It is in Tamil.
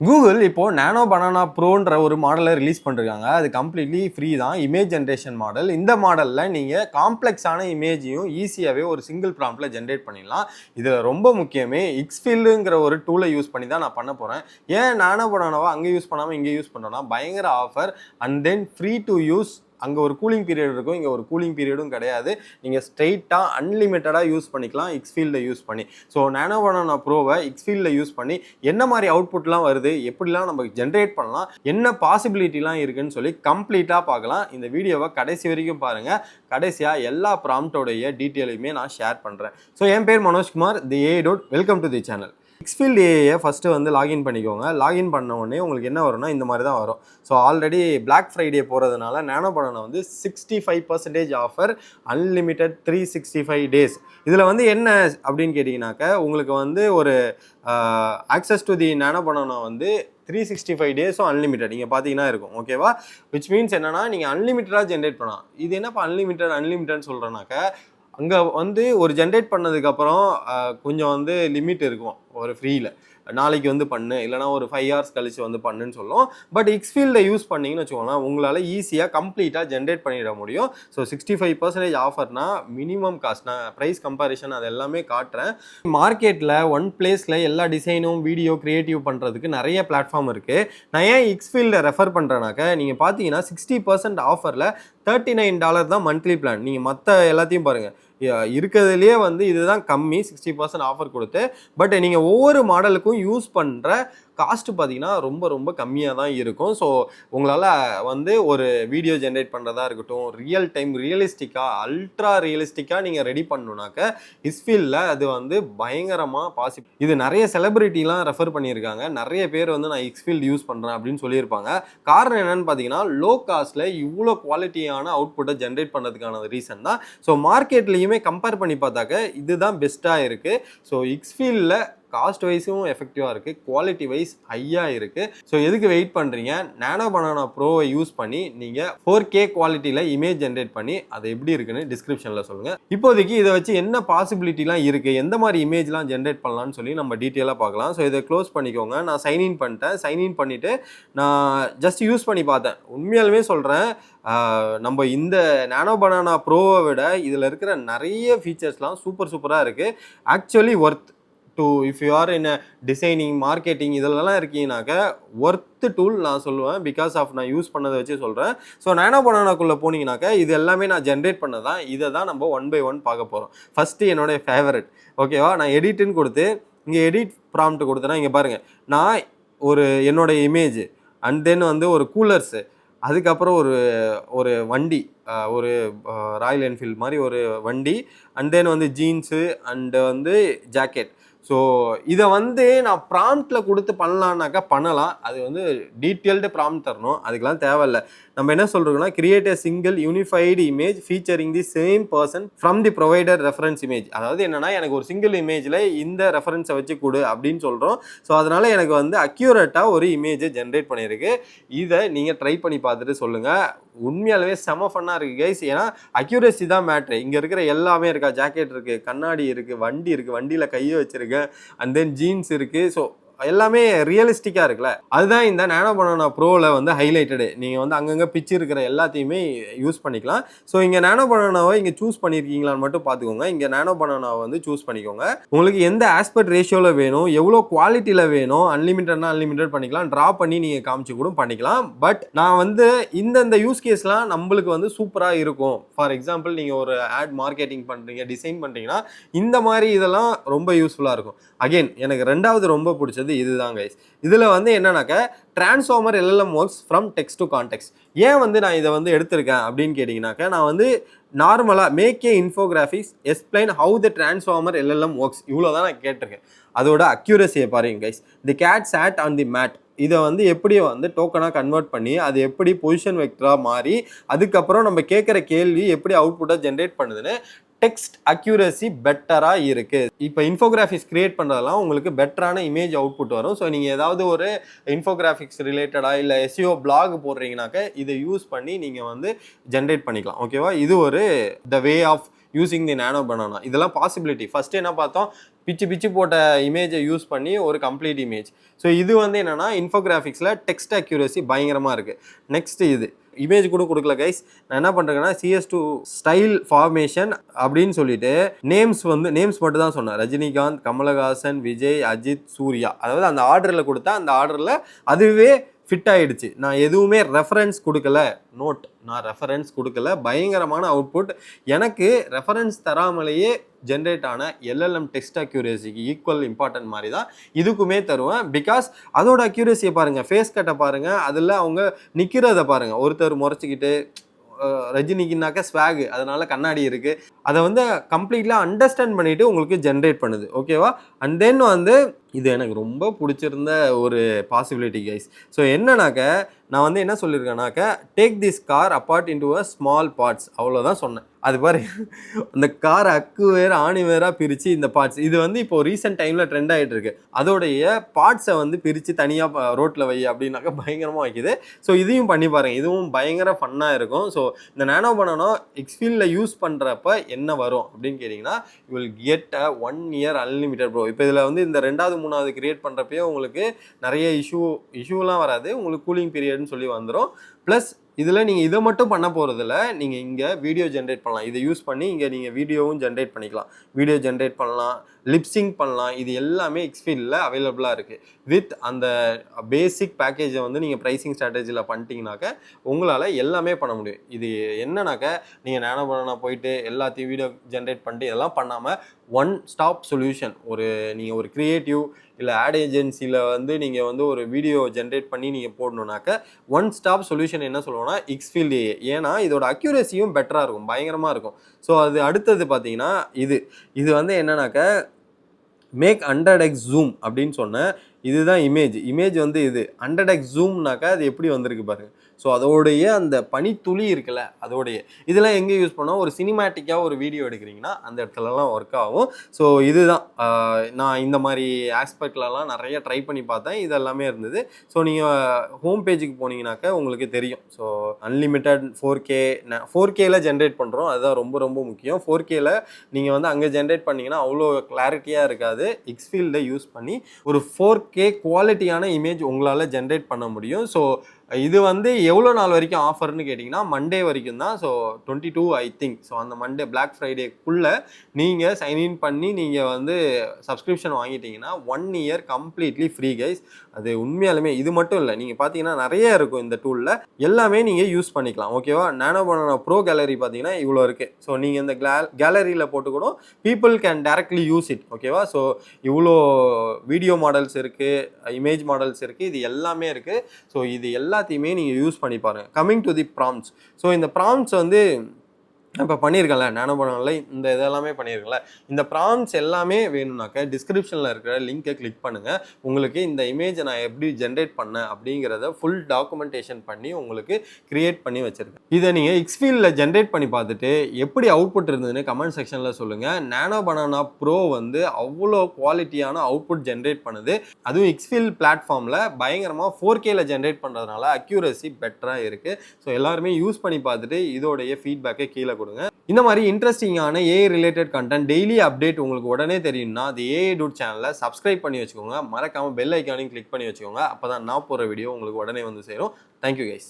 கூகுள் இப்போ நானோ பனானா ப்ரோன்ற ஒரு மாடலை ரிலீஸ் பண்ணிருக்காங்க. அது கம்ப்ளீட்லி ஃப்ரீ தான். Image generation model. இந்த மாடலில் நீங்கள் காம்ப்ளெக்ஸான இமேஜையும் ஈஸியாகவே ஒரு சிங்கிள் ப்ராம்ப்டில் ஜென்ரேட் பண்ணிடலாம். இதில் ரொம்ப முக்கியமே எக்ஸ்ஃபில்லுங்கிற ஒரு டூலை யூஸ் பண்ணி தான் நான் பண்ண போகிறேன். ஏன் நானோ பனானாவை அங்கே யூஸ் பண்ணாமல் இங்கே யூஸ் பண்ணுறோன்னா பயங்கர offer and then free to use. அங்கே ஒரு கூலிங் பீரியட் இருக்கும், இங்கே ஒரு கூலிங் பீரியடும் கிடையாது. நீங்கள் ஸ்ட்ரெயிட்டாக அன்லிமிட்டடாக யூஸ் பண்ணிக்கலாம் எக்ஸ்ஃபீல்டில் யூஸ் பண்ணி. ஸோ நானோ பனானா ப்ரோவை எக்ஸ்ஃபீல்டில் யூஸ் பண்ணி என்ன மாதிரி அவுட்புட்லாம் வருது, எப்படிலாம் நம்ம ஜென்ரேட் பண்ணலாம், என்ன பாசிபிலிட்டிலாம் இருக்குன்னு சொல்லி கம்ப்ளீட்டாக பார்க்கலாம். இந்த வீடியோவை கடைசி வரைக்கும் பாருங்கள். கடைசியாக எல்லா ப்ராம்ப்டோடைய டீட்டெயிலுமே நான் ஷேர் பண்ணுறேன். ஸோ என் பேர் மனோஜ்குமார், தி ஏ டோட். Welcome to the channel. எக்ஸ்ஃபீல்ட் ஏஐயை ஃபஸ்ட்டு வந்து லாகின் பண்ணிக்கோங்க. லாகின் பண்ண உடனே உங்களுக்கு என்ன வரும்னா இந்த மாதிரி தான் வரும். ஸோ ஆல்ரெடி பிளாக் ஃப்ரைடே போகிறதுனால நானோ பனானா வந்து 65% ஆஃபர், அன்லிமிட்டட் 365 டேஸ். இதில் வந்து என்ன அப்படின்னு கேட்டிங்கனாக்க உங்களுக்கு வந்து ஒரு access to the nano banana வந்து 365 டேஸும் அன்லிமிட்டட் நீங்கள் பார்த்தீங்கன்னா இருக்கும். ஓகேவா? விச் மீன்ஸ் என்னன்னா நீங்கள் அன்லிமிட்டடாக ஜென்ரேட் பண்ணலாம். இது என்னப்பா அன்லிமிட்டட்னு சொல்கிறேன்னாக்க அங்கே வந்து ஒரு ஜென்ரேட் பண்ணதுக்கப்புறம் கொஞ்சம் வந்து லிமிட் இருக்கும் ஒரு ஃப்ரீயில். நாளைக்கு வந்து பண்ணு, இல்லைனா ஒரு 5 hours கழிச்சு வந்து பண்ணுன்னு சொல்லும். பட் எக்ஸ்ஃபீல்டை யூஸ் பண்ணிங்கன்னு வச்சுக்கோங்களேன், உங்களால் ஈஸியாக கம்ப்ளீட்டாக ஜென்ரேட் பண்ணிட முடியும். ஸோ 65% ஆஃபர்னா மினிமம் காஸ்ட், நான் ப்ரைஸ் கம்பேரிஷன் அது எல்லாமே காட்டுறேன். மார்க்கெட்டில் ஒன் பிளேஸில் எல்லா டிசைனும் வீடியோ க்ரியேட்டிவ் பண்ணுறதுக்கு நிறைய பிளாட்ஃபார்ம் இருக்குது. நான் ஏன் எக்ஸ்ஃபீல்டை ரெஃபர் பண்ணுறேனாக்க, நீங்கள் பார்த்தீங்கன்னா 60% ஆஃபரில் $39 தான் மந்த்லி பிளான். நீங்கள் மற்ற எல்லாத்தையும் பாருங்கள், இருக்கிறதுலேயே வந்து இதுதான் கம்மி 60% ஆஃபர் கொடுத்து. பட் நீங்கள் ஒவ்வொரு மாடலுக்கும் யூஸ் பண்ணுற காஸ்ட்டு பார்த்தீங்கன்னா ரொம்ப ரொம்ப கம்மியாக தான் இருக்கும். ஸோ உங்களால் வந்து ஒரு வீடியோ ஜென்ரேட் பண்ணுறதா இருக்கட்டும், ரியல் டைம் ரியலிஸ்டிக்காக அல்ட்ரா ரியலிஸ்டிக்காக நீங்கள் ரெடி பண்ணணுனாக்க எக்ஸ்ஃபீல்டில் அது வந்து பயங்கரமாக பாசிபிள். இது நிறைய செலிபிரிட்டிலாம் ரெஃபர் பண்ணியிருக்காங்க. நிறைய பேர் வந்து நான் எக்ஸ்ஃபீல்டு யூஸ் பண்ணுறேன் அப்படின்னு சொல்லியிருப்பாங்க. காரணம் என்னென்னு பார்த்தீங்கன்னா லோ காஸ்ட்டில் இவ்வளோ குவாலிட்டியான அவுட்புட்டை ஜென்ரேட் பண்ணுறதுக்கான ரீசன் தான். ஸோ மார்க்கெட்லேயுமே கம்பேர் பண்ணி பார்த்தாக்க இதுதான் பெஸ்ட்டாக இருக்குது. ஸோ எக்ஸ்ஃபீல்டில் காஸ்ட் வைஸும் எஃபெக்டிவாக இருக்குது, குவாலிட்டி வைஸ் ஹையாக இருக்குது. ஸோ எதுக்கு வெயிட் பண்ணுறீங்க? நானோ பனானா ப்ரோவை யூஸ் பண்ணி நீங்கள் 4K குவாலிட்டியில் இமேஜ் ஜென்ரேட் பண்ணி அது எப்படி இருக்குன்னு டிஸ்கிரிப்ஷனில் சொல்லுங்கள். இப்போதைக்கு இதை வச்சு என்ன பாசிபிலிட்டிலாம் இருக்குது, எந்த மாதிரி இமேஜ்லாம் ஜென்ரேட் பண்ணலான்னு சொல்லி நம்ம டீட்டெயிலாக பார்க்கலாம். ஸோ இதை க்ளோஸ் பண்ணிக்கோங்க. நான் சைன்இன் பண்ணிட்டேன். சைன்இன் பண்ணிவிட்டு நான் ஜஸ்ட் யூஸ் பண்ணி பார்த்தேன். உண்மையாலுமே சொல்கிறேன், நம்ம இந்த நானோ பனானா ப்ரோவை விட இதில் இருக்கிற நிறைய ஃபீச்சர்ஸ்லாம் சூப்பராக இருக்குது. Actually worth to if you are in designing, marketing இதெல்லாம் இருக்கீங்கனாக்க ஒர்த்து டூல் நான் சொல்லுவேன். பிகாஸ் ஆஃப் நான் யூஸ் பண்ணதை வச்சு சொல்கிறேன். ஸோ நானோ பனானாக்குள்ளே போனீங்கனாக்க இது எல்லாமே நான் ஜென்ரேட் பண்ணதான். இதை தான் நம்ம 1 by 1 பார்க்க போகிறோம். ஃபஸ்ட்டு என்னுடைய ஃபேவரட், ஓகேவா? நான் எடிட்டுன்னு கொடுத்து இங்கே எடிட் ப்ராம்ப்ட் கொடுத்தேன்னா இங்கே பாருங்கள், நான் ஒரு என்னோடய இமேஜ் அண்ட் தென் வந்து ஒரு கூலர்ஸு, அதுக்கப்புறம் ஒரு வண்டி, ஒரு ராயல் என்ஃபீல்டு மாதிரி ஒரு வண்டி, அண்ட் தென் வந்து ஜீன்ஸு அண்டு வந்து ஜாக்கெட். ஸோ இதை வந்து நான் ப்ராம்ப்டில் கொடுத்து பண்ணலான்னாக்கா பண்ணலாம். அது வந்து டீட்டெயில்டு ப்ராம்ப்ட் தரணும், அதுக்கெலாம் தேவையில்லை. நம்ம என்ன சொல்கிறோம்னா create a single unified image featuring the same person from the provider reference image. அதாவது என்னென்னா எனக்கு ஒரு சிங்கிள் இமேஜில் இந்த ரெஃபரன்ஸை வச்சு கொடு அப்படின்னு சொல்கிறோம். ஸோ அதனால் எனக்கு வந்து அக்யூரேட்டாக ஒரு இமேஜை ஜென்ரேட் பண்ணியிருக்கு. இதை நீங்கள் ட்ரை பண்ணி பார்த்துட்டு சொல்லுங்கள். உண்மையாலுமே செம ஃபன்னாக இருக்குது கைஸ். ஏன்னா அக்யூரேசி தான் மேட்ரு. இங்கே இருக்கிற எல்லாமே இருக்கா, ஜாக்கெட் இருக்குது, கண்ணாடி இருக்குது, வண்டி இருக்குது, வண்டியில் கையை வச்சுருக்கேன், அண்ட் தென் ஜீன்ஸ் இருக்குது. ஸோ எல்லாமே ரியலிஸ்டிக்காக இருக்குல்ல, அதுதான் இந்த நானோ பனானா ப்ரோவில் வந்து ஹைலைட்டடு. நீங்கள் வந்து அங்கங்கே பிச்சு இருக்கிற எல்லாத்தையுமே யூஸ் பண்ணிக்கலாம். ஸோ இங்கே நானோ பனானாவை இங்கே சூஸ் பண்ணியிருக்கீங்களான்னு மட்டும் பார்த்துக்கோங்க. இங்கே நானோ பனானாவை வந்து சூஸ் பண்ணிக்கோங்க. உங்களுக்கு எந்த ஆஸ்பெக்ட் ரேஷியோவில் வேணும், எவ்வளோ குவாலிட்டியில் வேணும், அன்லிமிட்டட்னா அன்லிமிட்டட் பண்ணிக்கலாம், ட்ரா பண்ணி நீங்கள் காமிச்சு கூட பண்ணிக்கலாம். பட் நான் வந்து இந்தந்த யூஸ் கேஸ்லாம் நம்மளுக்கு வந்து சூப்பராக இருக்கும். ஃபார் எக்ஸாம்பிள் நீங்கள் ஒரு ஆட் மார்க்கெட்டிங் பண்ணுறீங்க, டிசைன் பண்ணுறீங்கன்னா இந்த மாதிரி இதெல்லாம் ரொம்ப யூஸ்ஃபுல்லாக இருக்கும். அகெயின் எனக்கு ரெண்டாவது ரொம்ப பிடிச்சது இதுதான் கைஸ். இதில் வந்து என்னன்னாக்க transformer LLM works from text to context. ஏன் வந்து நான் இதை வந்து எடுத்திருக்கேன் அப்படின்னு கேட்டிங்கனாக்கா, நான் வந்து நார்மலாக make a infographics explain how the transformer LLM works இவ்வளோ தான் நான் கேட்டிருக்கேன். அதோட அக்யூரஸியை பாருங்க guys. The cat sat on the mat, இதை வந்து எப்படி வந்து டோக்கனாக கன்வெர்ட் பண்ணி அது எப்படி பொசிஷன் வெக்டராக மாறி அதுக்கப்புறம் நம்ம கேட்குற கேள்வி எப்படி அவுட்புட்டாக ஜென்ரேட் பண்ணுதுன்னு டெக்ஸ்ட் அக்யூரசி பெட்டராக இருக்குது. இப்போ இன்ஃபோகிராஃபிக்ஸ் கிரியேட் பண்ணுறதெல்லாம் உங்களுக்கு பெட்டரான இமேஜ் அவுட்புட் வரும். ஸோ நீங்கள் ஏதாவது ஒரு இன்ஃபோகிராஃபிக்ஸ் ரிலேட்டடாக இல்லை SEO பிளாக் போடுறீங்கனாக்க இதை யூஸ் பண்ணி நீங்கள் வந்து ஜென்ரேட் பண்ணிக்கலாம். ஓகேவா? இது ஒரு the way of using the nano banana. இதெல்லாம் பாசிபிலிட்டி. ஃபர்ஸ்ட் என்ன பார்த்தோம், பிச்சு பிச்சு போட்ட இமேஜை யூஸ் பண்ணி ஒரு கம்ப்ளீட் இமேஜ். ஸோ இது வந்து என்னன்னா இன்ஃபோகிராஃபிக்ஸில் டெக்ஸ்ட் அக்யூரசி பயங்கரமாக இருக்குது. நெக்ஸ்ட் இது இமேஜ் கூட கொடுக்கல கைஸ். நான் என்ன பண்ணுறேன்னா CS2 ஸ்டைல் ஃபார்மேஷன் அப்படின்னு சொல்லிட்டு நேம்ஸ் மட்டும் தான் சொன்னேன். ரஜினிகாந்த், கமலஹாசன், விஜய், அஜித், சூர்யா, அதாவது அந்த ஆர்டரில் கொடுத்தா அந்த ஆர்டரில் அதுவே ஃபிட் ஆகிடுச்சு. நான் எதுவுமே ரெஃபரன்ஸ் கொடுக்கல, நான் ரெஃபரன்ஸ் கொடுக்கல. பயங்கரமான அவுட்புட். எனக்கு ரெஃபரன்ஸ் தராமலேயே ஜென்ரேட் ஆன LLM டெக்ஸ்ட் அக்யூரேசிக்கு ஈக்குவல் இம்பார்ட்டன்ட் மாதிரி தான் இதுக்குமே தருவேன். பிகாஸ் அதோட அக்யூரேசியை பாருங்கள், ஃபேஸ் கட்டை பாருங்கள், அதில் அவங்க நிற்கிறத பாருங்கள். ஒருத்தர் முறைச்சிக்கிட்டு ரஜினிக்குனாக்க ஸ்வாகு, அதனால கண்ணாடி இருக்குது, அதை வந்து கம்ப்ளீட்லாம் அண்டர்ஸ்டாண்ட் பண்ணிவிட்டு உங்களுக்கு ஜென்ரேட் பண்ணுது. ஓகேவா? அண்ட் தென் வந்து இது எனக்கு ரொம்ப பிடிச்சிருந்த ஒரு பாசிபிலிட்டி கைஸ். ஸோ என்னன்னாக்க நான் வந்து என்ன சொல்லியிருக்கேனாக்க take this car apart into a small parts, அவ்வளோதான் சொன்னேன். அது பாரு, அந்த கார் அக்கு வேறு ஆணி வேறாக பிரித்து இந்த பார்ட்ஸ், இது வந்து இப்போது ரீசெண்ட் டைமில் ட்ரெண்ட் ஆகிட்டு இருக்கு. அதோடைய பார்ட்ஸை வந்து பிரித்து தனியாக ரோட்டில் வை அப்படின்னாக்கா பயங்கரமாக வைக்குது. ஸோ இதையும் பண்ணி பாருங்கள், இதுவும் பயங்கர ஃபன்னாக இருக்கும். ஸோ இந்த நானோ பனானா எக்ஸ்ஃபீல்டில் யூஸ் பண்ணுறப்ப என்ன வரும் அப்படின்னு கேட்டிங்கன்னா, you will get a 1 year unlimited bro. இப்போ இதில் வந்து இந்த 2வது 3வது கிரியேட் பண்ணுறப்பயே உங்களுக்கு நிறைய இஷ்யூலாம் வராது, உங்களுக்கு கூலிங் பீரியட்னு சொல்லி வந்துடும். ப்ளஸ் இதில் நீங்கள் இதை மட்டும் பண்ண போகிறதில்ல, நீங்கள் இங்கே வீடியோ ஜென்ரேட் பண்ணலாம். இதை யூஸ் பண்ணி இங்கே நீங்கள் வீடியோவும் ஜென்ரேட் பண்ணிக்கலாம், வீடியோ ஜென்ரேட் பண்ணலாம், லிப்சிங் பண்ணலாம். இது எல்லாமே எக்ஸ்ஃபீல்டில் அவைலபிளாக இருக்குது. வித் அந்த பேசிக் பேக்கேஜை வந்து நீங்கள் ப்ரைஸிங் ஸ்ட்ராட்டஜியில் பண்ணிட்டீங்கனாக்க உங்களால் எல்லாமே பண்ண முடியும். இது என்னன்னாக்க நீங்கள் நானோ பனானா போயிட்டு எல்லாத்தையும் வீடியோ ஜென்ரேட் பண்ணிட்டு இதெல்லாம் பண்ணாமல் ஒன் ஸ்டாப் சொல்யூஷன். நீங்கள் ஒரு க்ரியேட்டிவ் இல்லை ஆட் ஏஜென்சியில் வந்து நீங்கள் வந்து ஒரு வீடியோ ஜென்ரேட் பண்ணி நீங்கள் போடணுன்னாக்க ஒன் ஸ்டாப் சொல்யூஷன் என்ன சொல்லுவோம்னா எக்ஸ்ஃபீல்ட் AI. ஏன்னா இதோட அக்யூரேசியும் பெட்டராக இருக்கும், பயங்கரமாக இருக்கும். ஸோ அது அடுத்தது பார்த்தீங்கன்னா இது வந்து என்னன்னாக்க மேக் 100x ஜூம் அப்படின்னு சொன்னேன். இதுதான் இமேஜ் வந்து இது 100x ஜூம்னாக்கா அது எப்படி வந்திருக்கு பாருங்கள். ஸோ அதோடைய அந்த பனித்துளி இருக்குல்ல, அதோடைய இதெல்லாம் எங்கே யூஸ் பண்ணோம், ஒரு சினிமேட்டிக்காக ஒரு வீடியோ எடுக்கிறீங்கன்னா அந்த இடத்துலலாம் ஒர்க் ஆகும். ஸோ இதுதான் நான் இந்த மாதிரி ஆஸ்பெக்ட்லலாம் நிறைய ட்ரை பண்ணி பார்த்தேன், இதெல்லாமே இருந்தது. ஸோ நீங்கள் ஹோம் பேஜுக்கு போனீங்கன்னாக்க உங்களுக்கு தெரியும். ஸோ அன்லிமிட்டட் 4Kல ஜென்ரேட் பண்ணுறோம், அதுதான் ரொம்ப ரொம்ப முக்கியம். 4Kல நீங்கள் வந்து அங்கே ஜென்ரேட் பண்ணிங்கன்னா அவ்வளோ கிளாரிட்டியாக இருக்காது. எக்ஸ்ஃபீல்டை யூஸ் பண்ணி ஒரு 4K குவாலிட்டியான இமேஜ் உங்களால் ஜென்ரேட் பண்ண முடியும். ஸோ இது வந்து எவ்வளோ நாள் வரைக்கும் ஆஃபர்னு கேட்டிங்கன்னா மண்டே வரைக்கும் தான். So 22 I think. ஸோ அந்த மண்டே பிளாக் ஃப்ரைடேக்குள்ளே நீங்கள் சைன்இன் பண்ணி நீங்கள் வந்து சப்ஸ்கிரிப்ஷன் வாங்கிட்டீங்கன்னா 1 year கம்ப்ளீட்லி ஃப்ரீ கைஸ். அது உண்மையாலுமே இது மட்டும் இல்லை, நீங்கள் பார்த்தீங்கன்னா நிறைய இருக்கும் இந்த டூலில், எல்லாமே நீங்கள் யூஸ் பண்ணிக்கலாம். ஓகேவா? நானோ பனானா ப்ரோ கேலரி பார்த்தீங்கன்னா இவ்வளோ இருக்குது. ஸோ நீங்கள் இந்த கேலரியில் போட்டு கூட people can directly use it. ஓகேவா? ஸோ இவ்வளோ வீடியோ மாடல்ஸ் இருக்குது, இமேஜ் மாடல்ஸ் இருக்குது, இது எல்லாமே இருக்குது. ஸோ இது எல்லாத்தையுமே நீங்கள் யூஸ் பண்ணி பாருங்கள். Coming to the prompts. So இந்த ப்ராம்ப்ட்ஸ் வந்து இப்போ பண்ணியிருக்கேன்ல நானோ பனானால இந்த இதெல்லாமே பண்ணியிருக்கேன்ல, இந்த ப்ராம்ப்ட்ஸ் எல்லாமே வேணும்னாக்க டிஸ்கிரிப்ஷனில் இருக்கிற லிங்கை கிளிக் பண்ணுங்கள். உங்களுக்கு இந்த இமேஜை நான் எப்படி ஜென்ரேட் பண்ணேன் அப்படிங்கிறத ஃபுல் டாக்குமெண்டேஷன் பண்ணி உங்களுக்கு க்ரியேட் பண்ணி வச்சுருக்கேன். இதை நீங்கள் எக்ஸ்ஃபீல்டில் ஜென்ரேட் பண்ணி பார்த்துட்டு எப்படி அவுட்புட் இருந்ததுன்னு கமெண்ட் செக்ஷனில் சொல்லுங்கள். நானோ பனானா ப்ரோ வந்து அவ்வளோ குவாலிட்டியான அவுட்புட் ஜென்ரேட் பண்ணுது. அதுவும் எக்ஸ்ஃபீல்ட் பிளாட்ஃபார்மில் பயங்கரமாக 4Kல ஜென்ரேட் பண்ணுறதுனால அக்யூரசி பெட்டராக இருக்குது. ஸோ எல்லாருமே யூஸ் பண்ணி பார்த்துட்டு இதோடைய ஃபீட்பேக்கை கீழே கொடுங்க. இந்த மாதிரி இன்ட்ரெஸ்டிங்கான AI related content daily update உங்களுக்கு உடனே தெரியும்னா அது AI Dude சேனலை சப்ஸ்கிரைப் பண்ணி வச்சுக்கோங்க. மறக்காமல் பெல் ஐக்கானையும் கிளிக் பண்ணி வச்சுக்கோங்க. அப்போ தான் நான் போகிற வீடியோ உங்களுக்கு உடனே வந்து சேரும். Thank you guys.